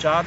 4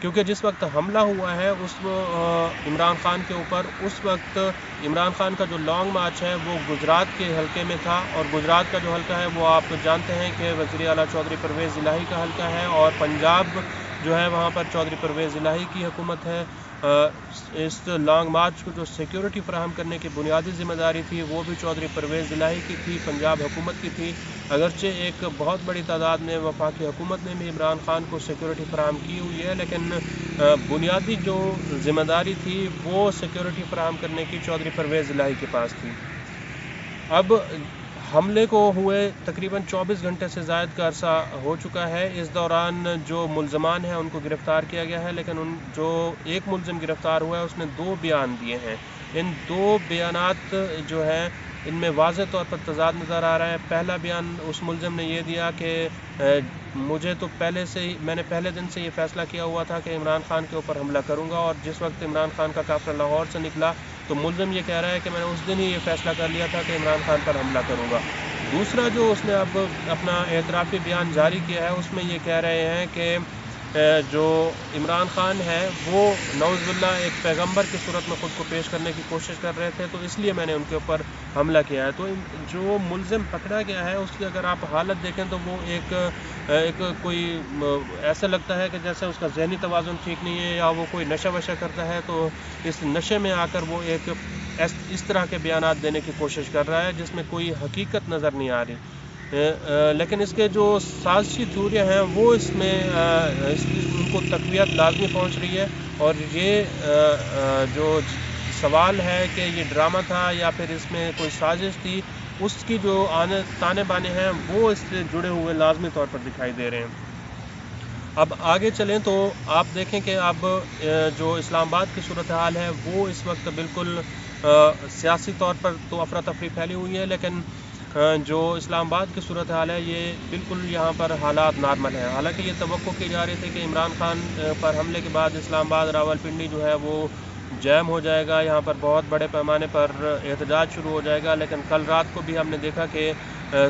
کیونکہ جس وقت حملہ ہوا ہے عمران خان کے اوپر، اس وقت عمران خان کا جو لانگ مارچ ہے وہ گجرات کے حلقے میں تھا، اور گجرات کا جو حلقہ ہے وہ آپ جانتے ہیں کہ وزیر اعلیٰ چودھری پرویز الہی کا حلقہ ہے، اور پنجاب جو ہے وہاں پر چودھری پرویز الہی کی حکومت ہے۔ اس لانگ مارچ کو جو سیکیورٹی فراہم کرنے کی بنیادی ذمہ داری تھی وہ بھی چودھری پرویز الہی کی تھی، پنجاب حکومت کی تھی، اگرچہ ایک بہت بڑی تعداد میں وفاقی حکومت نے بھی عمران خان کو سیکیورٹی فراہم کی ہوئی ہے، لیکن بنیادی جو ذمہ داری تھی وہ سیکیورٹی فراہم کرنے کی چودھری پرویز الہی کے پاس تھی۔ اب حملے کو ہوئے تقریباً 24 گھنٹے سے زائد کا عرصہ ہو چکا ہے۔ اس دوران جو ملزمان ہیں ان کو گرفتار کیا گیا ہے، لیکن جو ایک ملزم گرفتار ہوا ہے اس نے 2 بیان دیے ہیں۔ ان 2 بیانات جو ہیں ان میں واضح طور پر تضاد نظر آ رہا ہے۔ پہلا بیان اس ملزم نے یہ دیا کہ مجھے تو میں نے پہلے دن سے یہ فیصلہ کیا ہوا تھا کہ عمران خان کے اوپر حملہ کروں گا، اور جس وقت عمران خان کا قافلہ لاہور سے نکلا تو ملزم یہ کہہ رہا ہے کہ میں نے اس دن ہی یہ فیصلہ کر لیا تھا کہ عمران خان پر حملہ کروں گا۔ دوسرا جو اس نے اب اپنا اعترافی بیان جاری کیا ہے اس میں یہ کہہ رہے ہیں کہ جو عمران خان ہے وہ نعوذ باللہ ایک پیغمبر کی صورت میں خود کو پیش کرنے کی کوشش کر رہے تھے، تو اس لیے میں نے ان کے اوپر حملہ کیا ہے۔ تو جو ملزم پکڑا گیا ہے اس کی اگر آپ حالت دیکھیں تو وہ ایک کوئی ایسا لگتا ہے کہ جیسے اس کا ذہنی توازن ٹھیک نہیں ہے، یا وہ کوئی نشہ وشہ کرتا ہے، تو اس نشے میں آ کر وہ ایک اس طرح کے بیانات دینے کی کوشش کر رہا ہے جس میں کوئی حقیقت نظر نہیں آ رہی۔ لیکن اس کے جو سازشی تھیوریاں ہیں وہ اس میں ان کو تقویت لازمی پہنچ رہی ہے، اور یہ جو سوال ہے کہ یہ ڈرامہ تھا یا پھر اس میں کوئی سازش تھی، اس کی جو تانے بانے ہیں وہ اس سے جڑے ہوئے لازمی طور پر دکھائی دے رہے ہیں۔ اب آگے چلیں تو آپ دیکھیں کہ اب جو اسلام آباد کی صورتحال ہے وہ اس وقت بالکل سیاسی طور پر تو افراتفری پھیلی ہوئی ہے، لیکن جو اسلام آباد کی صورتحال ہے یہ بالکل یہاں پر حالات نارمل ہیں۔ حالانکہ یہ توقع کی جا رہی تھی کہ عمران خان پر حملے کے بعد اسلام آباد راولپنڈی جو ہے وہ جیم ہو جائے گا، یہاں پر بہت بڑے پیمانے پر احتجاج شروع ہو جائے گا، لیکن کل رات کو بھی ہم نے دیکھا کہ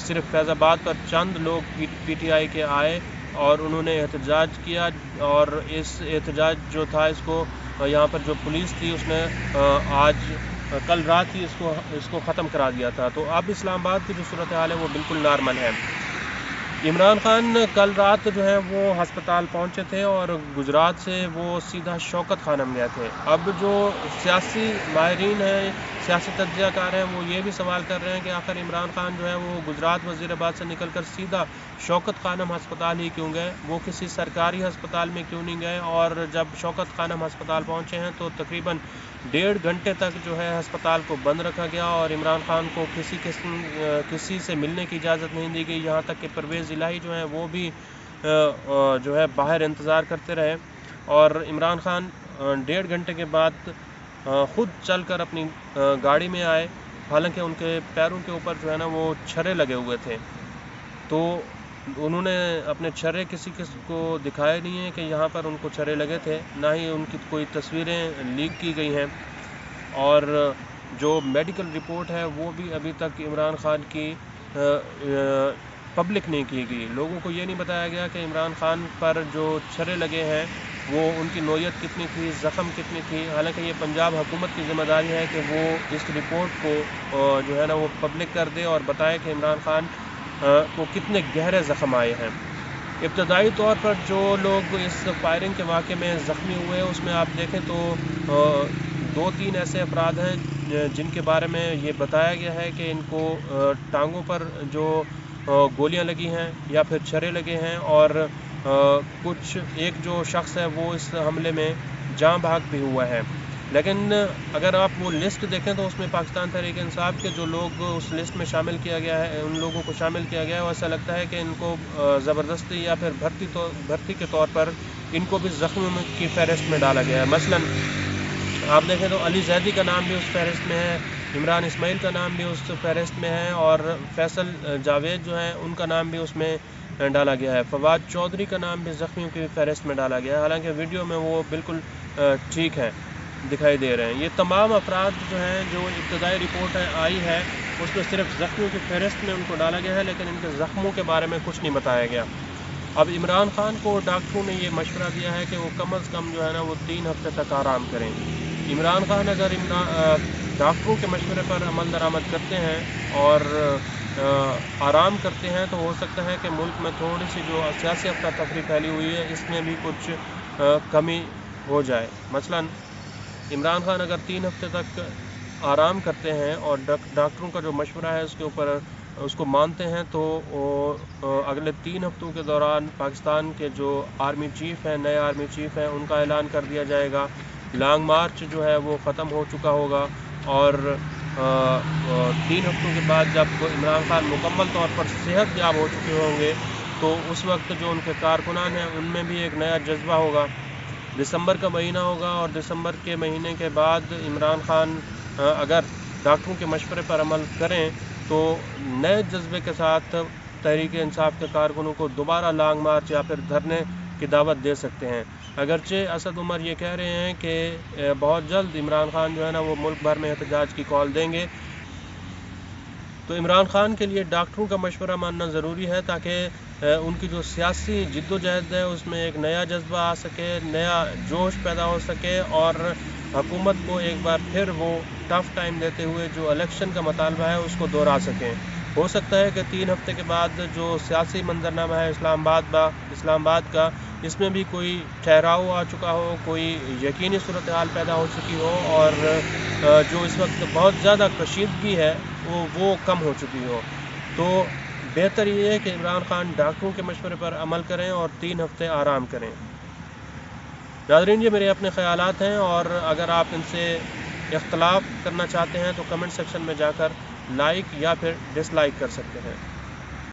صرف فیض آباد پر چند لوگ پی ٹی آئی کے آئے اور انہوں نے احتجاج کیا، اور اس احتجاج جو تھا اس کو یہاں پر جو پولیس تھی اس نے کل رات ہی اس کو ختم کرا دیا تھا۔ تو اب اسلام آباد کی جو صورتحال ہے وہ بالکل نارمل ہے۔ عمران خان کل رات جو ہے وہ ہسپتال پہنچے تھے، اور گجرات سے وہ سیدھا شوکت خانم گئے تھے۔ اب جو سیاسی ماہرین ہیں، سیاسی تجزیہ کار ہیں، وہ یہ بھی سوال کر رہے ہیں کہ آخر عمران خان جو ہے وہ گجرات وزیر آباد سے نکل کر سیدھا شوکت خانم ہسپتال ہی کیوں گئے، وہ کسی سرکاری ہسپتال میں کیوں نہیں گئے؟ اور جب شوکت خانم ہسپتال پہنچے ہیں تو تقریباً 1.5 گھنٹے تک جو ہے ہسپتال کو بند رکھا گیا، اور عمران خان کو کسی سے ملنے کی اجازت نہیں دی گئی، یہاں تک کہ پرویز الہی جو ہیں وہ بھی جو ہے باہر انتظار کرتے رہے، اور عمران خان 1.5 گھنٹے کے بعد خود چل کر اپنی گاڑی میں آئے، حالانکہ ان کے پیروں کے اوپر جو ہے نا وہ چھرے لگے ہوئے تھے، تو انہوں نے اپنے چھرے کسی کو دکھائے نہیں ہیں کہ یہاں پر ان کو چھرے لگے تھے، نہ ہی ان کی کوئی تصویریں لیک کی گئی ہیں، اور جو میڈیکل رپورٹ ہے وہ بھی ابھی تک عمران خان کی پبلک نہیں کی گئی۔ لوگوں کو یہ نہیں بتایا گیا کہ عمران خان پر جو چھرے لگے ہیں وہ ان کی نوعیت کتنی تھی، زخم کتنی تھی، حالانکہ یہ پنجاب حکومت کی ذمہ داری ہے کہ وہ اس رپورٹ کو جو ہے نا وہ پبلک کر دے اور بتائے کہ عمران خان کو کتنے گہرے زخم آئے ہیں۔ ابتدائی طور پر جو لوگ اس فائرنگ کے واقعے میں زخمی ہوئے اس میں آپ دیکھیں تو 2-3 ایسے افراد ہیں جن کے بارے میں یہ بتایا گیا ہے کہ ان کو ٹانگوں پر جو گولیاں لگی ہیں یا پھر چھرے لگے ہیں، اور ایک جو شخص ہے وہ اس حملے میں جاں بحق بھی ہوا ہے۔ لیکن اگر آپ وہ لسٹ دیکھیں تو اس میں پاکستان تحریک انصاف کے جو لوگ اس لسٹ میں شامل کیا گیا ہے، ان لوگوں کو شامل کیا گیا ہے، اور ایسا لگتا ہے کہ ان کو زبردستی یا پھر بھرتی کے طور پر ان کو بھی زخمیوں کی فہرست میں ڈالا گیا ہے۔ مثلاً آپ دیکھیں تو علی زیدی کا نام بھی اس فہرست میں ہے، عمران اسماعیل کا نام بھی اس فہرست میں ہے، اور فیصل جاوید جو ہیں ان کا نام بھی اس میں ڈالا گیا ہے۔ فواد چودھری کا نام بھی زخمیوں کی فہرست میں ڈالا گیا ہے، حالانکہ ویڈیو میں وہ بالکل ٹھیک ہے، دکھائی دے رہے ہیں۔ یہ تمام افراد جو ہیں جو ابتدائی رپورٹ آئی ہے اس میں صرف زخمیوں کی فہرست میں ان کو ڈالا گیا ہے، لیکن ان کے زخموں کے بارے میں کچھ نہیں بتایا گیا۔ اب عمران خان کو ڈاکٹروں نے یہ مشورہ دیا ہے کہ وہ کم از کم جو ہے نا وہ 3 ہفتے تک آرام کریں۔ عمران خان اگر ڈاکٹروں کے مشورے پر عمل درآمد کرتے ہیں اور آرام کرتے ہیں تو ہو سکتا ہے کہ ملک میں تھوڑی سی جو سیاسی افراتفری پھیلی ہوئی ہے اس میں بھی کچھ کمی ہو جائے۔ مثلا عمران خان اگر 3 ہفتے تک آرام کرتے ہیں اور ڈاکٹروں کا جو مشورہ ہے اس کے اوپر اس کو مانتے ہیں تو اگلے 3 ہفتوں کے دوران پاکستان کے جو آرمی چیف ہیں، نئے آرمی چیف ہیں، ان کا اعلان کر دیا جائے گا۔ لانگ مارچ جو ہے وہ ختم ہو چکا ہوگا اور 3 ہفتوں کے بعد جب عمران خان مکمل طور پر صحت یاب ہو چکے ہوں گے تو اس وقت جو ان کے کارکنان ہیں ان میں بھی ایک نیا جذبہ ہوگا۔ دسمبر کا مہینہ ہوگا اور دسمبر کے مہینے کے بعد عمران خان اگر ڈاکٹروں کے مشورے پر عمل کریں تو نئے جذبے کے ساتھ تحریک انصاف کے کارکنوں کو دوبارہ لانگ مارچ یا پھر دھرنے کی دعوت دے سکتے ہیں۔ اگرچہ اسد عمر یہ کہہ رہے ہیں کہ بہت جلد عمران خان جو ہے نا وہ ملک بھر میں احتجاج کی کال دیں گے، تو عمران خان کے لیے ڈاکٹروں کا مشورہ ماننا ضروری ہے تاکہ ان کی جو سیاسی جد و جہد ہے اس میں ایک نیا جذبہ آ سکے، نیا جوش پیدا ہو سکے اور حکومت کو ایک بار پھر وہ ٹف ٹائم دیتے ہوئے جو الیکشن کا مطالبہ ہے اس کو دہرا سکیں۔ ہو سکتا ہے کہ 3 ہفتے کے بعد جو سیاسی منظرنامہ ہے اسلام آباد کا، اس میں بھی کوئی ٹھہراؤ آ چکا ہو، کوئی یقینی صورتحال پیدا ہو چکی ہو اور جو اس وقت بہت زیادہ کشیدگی ہے وہ کم ہو چکی ہو۔ تو بہتر یہ ہے کہ عمران خان ڈاکٹروں کے مشورے پر عمل کریں اور 3 ہفتے آرام کریں۔ ناظرین، یہ میرے اپنے خیالات ہیں اور اگر آپ ان سے اختلاف کرنا چاہتے ہیں تو کمنٹ سیکشن میں جا کر لائک یا پھر ڈس لائک کر سکتے ہیں۔